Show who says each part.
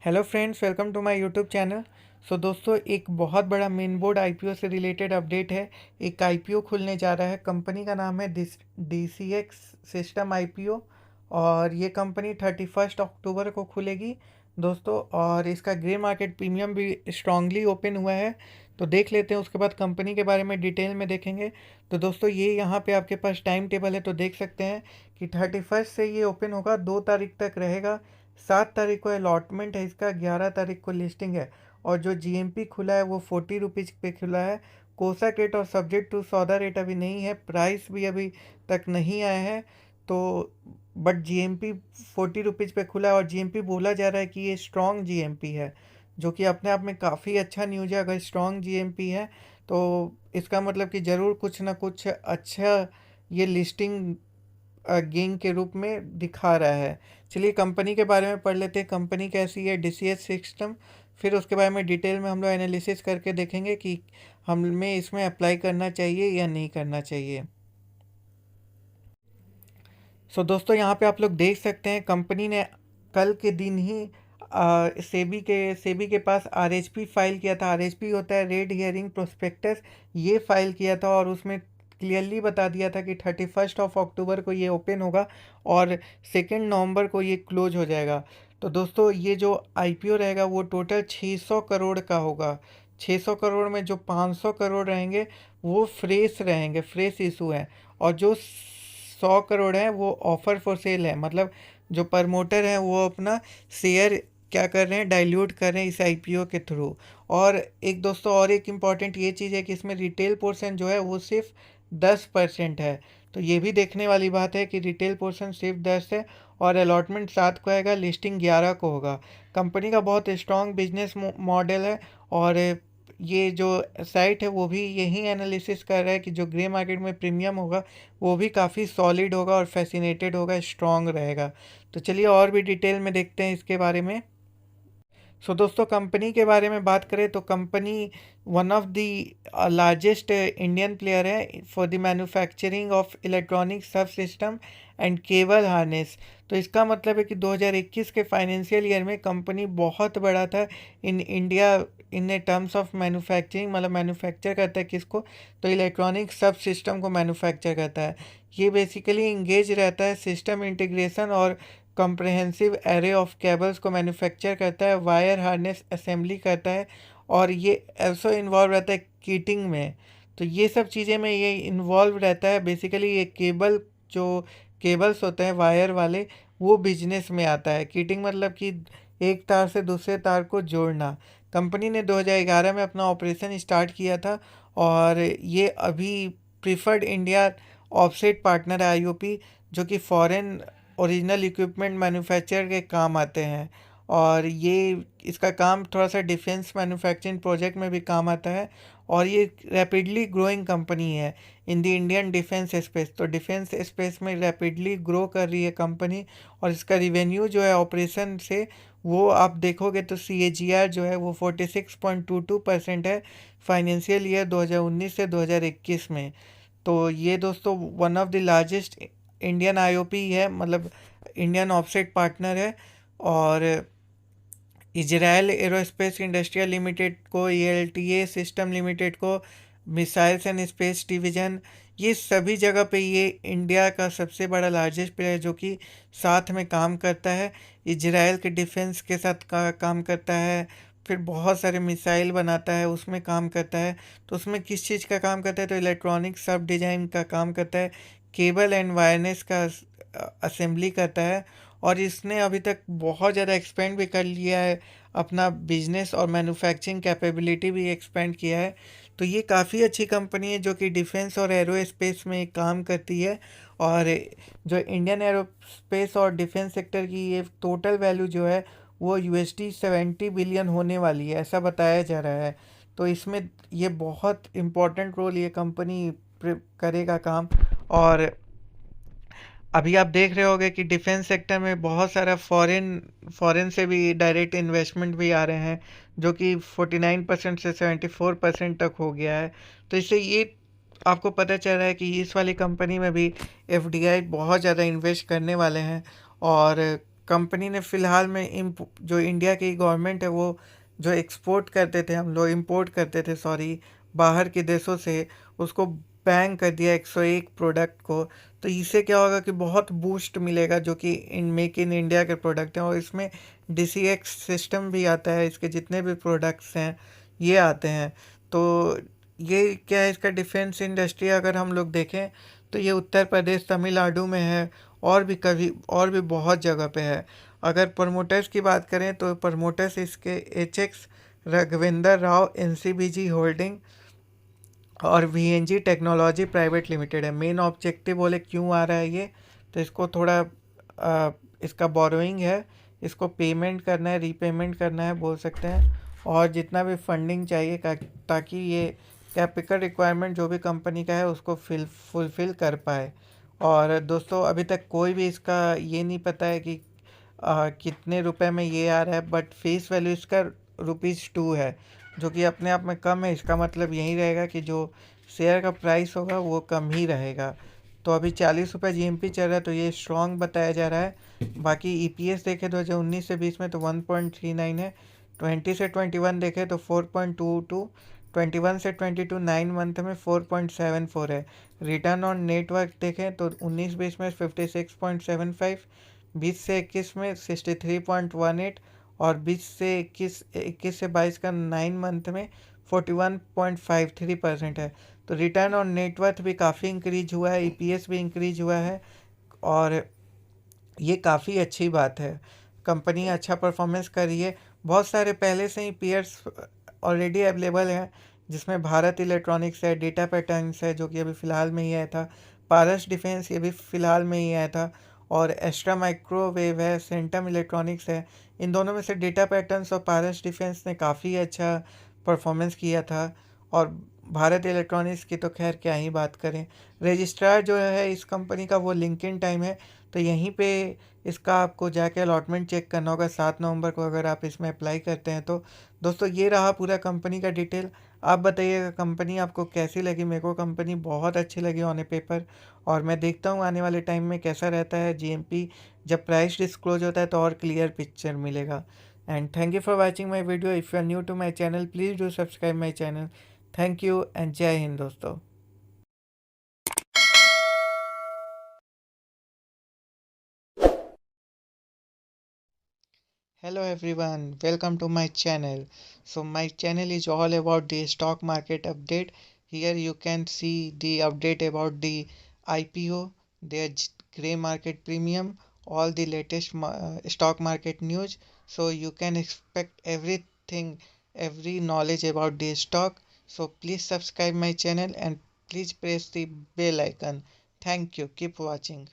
Speaker 1: Hello friends, welcome to my YouTube channel. दोस्तों, एक बहुत बड़ा मेन बोर्ड आईपीओ से रिलेटेड अपडेट है। एक आईपीओ खुलने जा रहा है। कंपनी का नाम है डीसीएक्स सिस्टम आईपीओ और ये कंपनी 31 अक्टूबर को खुलेगी दोस्तों। और इसका ग्रे मार्केट प्रीमियम भी स्ट्रांगली ओपन हुआ है। तो देख लेते हैं, उसके बाद कंपनी के बारे में डिटेल में देखेंगे। तो दोस्तों, ये यहाँ पे आपके पास टाइम टेबल है, तो देख सकते हैं कि 31 से ये ओपन होगा, 2 तारीख तक रहेगा। 7 तारीख को अलॉटमेंट है इसका, 11 तारीख को लिस्टिंग है। और जो जीएमपी खुला है वो 40 रुपीज़ पे खुला है। कोसा रेट और सब्जेक्ट टू सौदा रेट अभी नहीं है, प्राइस भी अभी तक नहीं आया है। तो बट जीएमपी 40 रुपीज़ पे खुला है और जीएमपी बोला जा रहा है कि ये स्ट्रॉन्ग जीएमपी है, जो कि अपने आप में काफ़ी अच्छा न्यूज़ है। अगर स्ट्रॉन्ग जीएमपी है तो इसका मतलब कि ज़रूर कुछ ना कुछ अच्छा ये लिस्टिंग गेन के रूप में दिखा रहा है। चलिए कंपनी के बारे में पढ़ लेते हैं, कंपनी कैसी है डीसीएस सिस्टम। फिर उसके बारे में डिटेल में हम लोग एनालिसिस करके देखेंगे कि हमें इसमें अप्लाई करना चाहिए या नहीं करना चाहिए। दोस्तों, यहाँ पे आप लोग देख सकते हैं कंपनी ने कल के दिन ही सेबी के पास आरएचपी फाइल किया था। आरएचपी होता है रेड हियरिंग प्रोस्पेक्टस। ये फाइल किया था और उसमें क्लियरली बता दिया था कि 31 अक्टूबर को ये ओपन होगा और 2 नवंबर को ये क्लोज हो जाएगा। तो दोस्तों, ये जो आईपीओ रहेगा वो टोटल 600 करोड़ का होगा। 600 करोड़ में जो 500 करोड़ रहेंगे वो फ्रेश रहेंगे, फ्रेश इशू है। और जो 100 करोड़ है वो ऑफर फॉर सेल है, मतलब जो प्रमोटर हैं वो अपना शेयर क्या कर रहे हैं, डाइल्यूट कर रहे हैं इस आईपीओ के थ्रू। और एक दोस्तों, और एक इम्पॉर्टेंट ये चीज़ है कि इसमें रिटेल पोर्शन जो है वो सिर्फ 10% है। तो ये भी देखने वाली बात है कि रिटेल पोर्शन सिर्फ 10 है और अलॉटमेंट 7 को आएगा, लिस्टिंग 11 को होगा। कंपनी का बहुत स्ट्रॉन्ग बिजनेस मॉडल है और ये जो साइट है वो भी यही एनालिसिस कर रहा है कि जो ग्रे मार्केट में प्रीमियम होगा वो भी काफ़ी सॉलिड होगा और फैसिनेटेड होगा, स्ट्रॉन्ग रहेगा। तो चलिए और भी डिटेल में देखते हैं इसके बारे में। दोस्तों, कंपनी के बारे में बात करें तो company one of the largest Indian player है for the manufacturing of electronic sub system and cable harness. तो इसका मतलब है कि 2021 के फाइनेंशियल ईयर में कंपनी बहुत बड़ा था in India in terms of manufacturing. मतलब मैन्युफैक्चर करता है किसको, तो इलेक्ट्रॉनिक सब सिस्टम को मैन्युफैक्चर करता है। ये बेसिकली इंगेज रहता है सिस्टम इंटीग्रेशन और कॉम्प्रहेंसिव एरे ऑफ केबल्स को मैन्युफैक्चर करता है, वायर हार्नेस असेंबली करता है और ये एल्सो इन्वॉल्व रहता है किटिंग में। तो ये सब चीज़ें में ये इन्वॉल्व रहता है। बेसिकली ये केबल जो केबल्स होते हैं वायर वाले, वो बिजनेस में आता है। किटिंग मतलब कि एक तार से दूसरे तार को जोड़ना। कंपनी ने 2011 में अपना ऑपरेशन स्टार्ट किया था और ये अभी प्रिफर्ड इंडिया ऑफसेट पार्टनर है आईओपी, जो कि फॉरेन ओरिजिनल इक्विपमेंट मैन्युफैक्चर के काम आते हैं। और ये इसका काम थोड़ा सा डिफेंस मैन्युफैक्चरिंग प्रोजेक्ट में भी काम आता है। और ये रैपिडली ग्रोइंग कंपनी है in the Indian defence space. तो डिफेंस स्पेस में रैपिडली ग्रो कर रही है कंपनी। और इसका रिवेन्यू जो है ऑपरेशन से, वो आप देखोगे तो CAGR जो है वो 46.22% है फाइनेंशियल ईयर 2019 से 2021 में। तो ये दोस्तों one of the largest Indian IOP है, मतलब इंडियन ऑफसेट पार्टनर है। और इजराइल एरोस्पेस इंडस्ट्रियल लिमिटेड को, ELTA सिस्टम लिमिटेड को, मिसाइल्स एंड स्पेस डिवीजन, ये सभी जगह पे ये इंडिया का सबसे बड़ा लार्जेस्ट प्लेयर जो कि साथ में काम करता है। इजराइल के डिफेंस के साथ काम करता है। फिर बहुत सारे मिसाइल बनाता है, उसमें काम करता है। तो उसमें किस चीज़ का काम करता है, तो इलेक्ट्रॉनिक सब डिज़ाइन का काम करता है, केबल एंड वायरनेस का असेंबली करता है। और इसने अभी तक बहुत ज़्यादा एक्सपेंड भी कर लिया है, अपना बिजनेस और मैन्युफैक्चरिंग कैपेबिलिटी भी एक्सपेंड किया है। तो ये काफ़ी अच्छी कंपनी है जो कि डिफेंस और एरोस्पेस में काम करती है। और जो इंडियन एरोस्पेस और डिफेंस सेक्टर की ये टोटल वैल्यू जो है वो $70 बिलियन होने वाली है, ऐसा बताया जा रहा है। तो इसमें ये बहुत इम्पोर्टेंट रोल ये कंपनी करेगा काम। और अभी आप देख रहे होंगे कि डिफेंस सेक्टर में बहुत सारा फॉरेन से भी डायरेक्ट इन्वेस्टमेंट भी आ रहे हैं, जो कि 49% से 74% तक हो गया है। तो इससे ये आपको पता चल रहा है कि इस वाली कंपनी में भी FDI बहुत ज़्यादा इन्वेस्ट करने वाले हैं। और कंपनी ने फ़िलहाल में जो इंडिया की गवर्नमेंट है वो जो एक्सपोर्ट करते थे हम लोग, इंपोर्ट करते थे सॉरी, बाहर के देशों से, उसको बैन कर दिया 101 प्रोडक्ट को। तो इससे क्या होगा कि बहुत बूस्ट मिलेगा जो कि इन मेक इन इंडिया के प्रोडक्ट हैं, और इसमें DCX सिस्टम भी आता है, इसके जितने भी प्रोडक्ट्स हैं ये आते हैं। तो ये क्या है, इसका डिफेंस इंडस्ट्री अगर हम लोग देखें तो ये उत्तर प्रदेश, तमिलनाडु में है, और भी बहुत जगह पे है। अगर प्रमोटर्स की बात करें तो प्रमोटर्स इसके HX Raghavendra Rao, NCBG holding और VNG टेक्नोलॉजी प्राइवेट लिमिटेड है। मेन ऑब्जेक्टिव बोले क्यों आ रहा है ये, तो इसको थोड़ा इसका बोरोइंग है, इसको पेमेंट करना है, रीपेमेंट करना है बोल सकते हैं, और जितना भी फंडिंग चाहिए ताकि ये कैपिटल रिक्वायरमेंट जो भी कंपनी का है उसको फुलफ़िल कर पाए। और दोस्तों अभी तक कोई भी इसका ये नहीं पता है कि कितने रुपए में ये आ रहा है, बट फेस वैल्यू इसका ₹2 है, जो कि अपने आप में कम है। इसका मतलब यही रहेगा कि जो शेयर का प्राइस होगा वो कम ही रहेगा। तो अभी ₹40 GMP चल रहा है, तो ये स्ट्रॉन्ग बताया जा रहा है। बाकी EPS देखें 2019 से 20 में तो 1.39 है, 20 से 21 देखें तो 4.22, 21 से 22 9 मंथ में 4.74 है। रिटर्न ऑन नेटवर्क देखें तो 19-20 में 56.75, 20 से 21 में 63.18, और 20 से 21 से 22 का 9 मंथ में 41.53% है। तो रिटर्न ऑन नेटवर्थ भी काफ़ी इंक्रीज हुआ है, EPS भी इंक्रीज हुआ है, और ये काफ़ी अच्छी बात है। कंपनी अच्छा परफॉर्मेंस कर रही है। बहुत सारे पहले से ही पेयर्स ऑलरेडी अवेलेबल हैं, जिसमें भारत इलेक्ट्रॉनिक्स है, डेटा पैटर्न्स है जो कि अभी फ़िलहाल में ही आया था, पारस डिफेंस ये भी फ़िलहाल में ही आया था, और एस्ट्रा माइक्रोवेव है, सेंटम इलेक्ट्रॉनिक्स है। इन दोनों में से डेटा पैटर्न्स और पारस डिफेंस ने काफ़ी अच्छा परफॉर्मेंस किया था, और भारत इलेक्ट्रॉनिक्स की तो खैर क्या ही बात करें। रजिस्ट्रार जो है इस कंपनी का वो लिंक्डइन टाइम है, तो यहीं पे इसका आपको जाके अलॉटमेंट चेक करना होगा 7 नवंबर को, अगर आप इसमें अप्लाई करते हैं तो। दोस्तों ये रहा पूरा कंपनी का डिटेल। आप बताइएगा कंपनी आपको कैसी लगी। मेरे को कंपनी बहुत अच्छी लगी ऑन ए पेपर, और मैं देखता हूँ आने वाले टाइम में कैसा रहता है GMP। जब प्राइस डिस्क्लोज होता है तो और क्लियर पिक्चर मिलेगा। And thank you for watching my video. If you are new to my channel please do subscribe my channel. Thank you and जय हिंद दोस्तों। Hello everyone, welcome to my channel. So my channel is all about the stock market update. Here you can see the update about the IPO, their grey market premium, all the latest stock market news. So you can expect everything, every knowledge about the stock. So please subscribe my channel and please press the bell icon. Thank you. Keep watching.